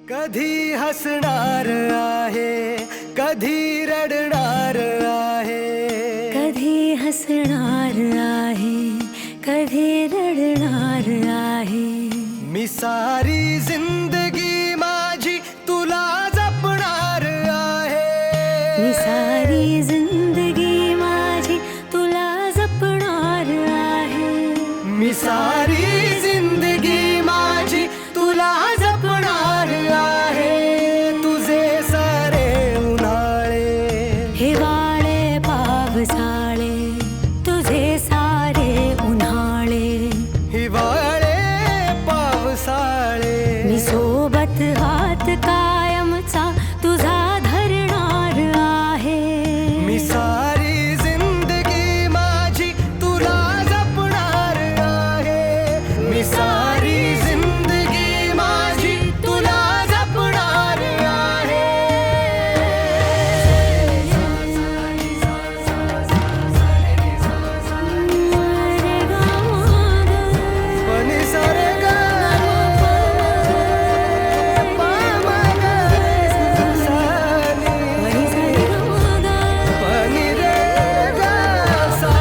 कधी हसणार आहे, कधी रडणार आहे, कधी हसणार आहे, कधी रडणार आहे. मी सारी जिंदगी माझी तुला जपणार आहे. मी सारी जिंदगी माझी तुला जपणार आहे. मी सारी जिंदगी माझी तुला जपणार आहे. तुझे सारे उन्हाळे, हिवाळे पावसाळे, तुझे सारे उन्हाळे, हिवाळे पावसाळे. मी सोबत हात कायमचा तुझा धरणार आहे. मी सारी जिंदगी माझी तुला जपणार आहे. मी सारी जिंदगी माझी तुला जपणार आहे. पनी सारे गा पा मा गा सानी पनी रे गा सा.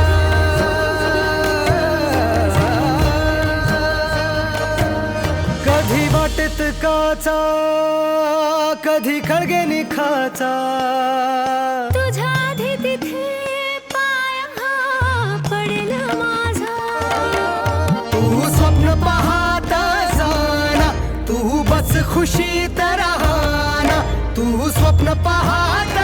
कधी वाटेत काचा, कधी खळगे निखाचा. तुझ्या आधी तिथे पाय हा पडेल माझा. तू स्वप्न पाहत जाना, तू बस खुशीत राहना. तू स्वप्न पाहत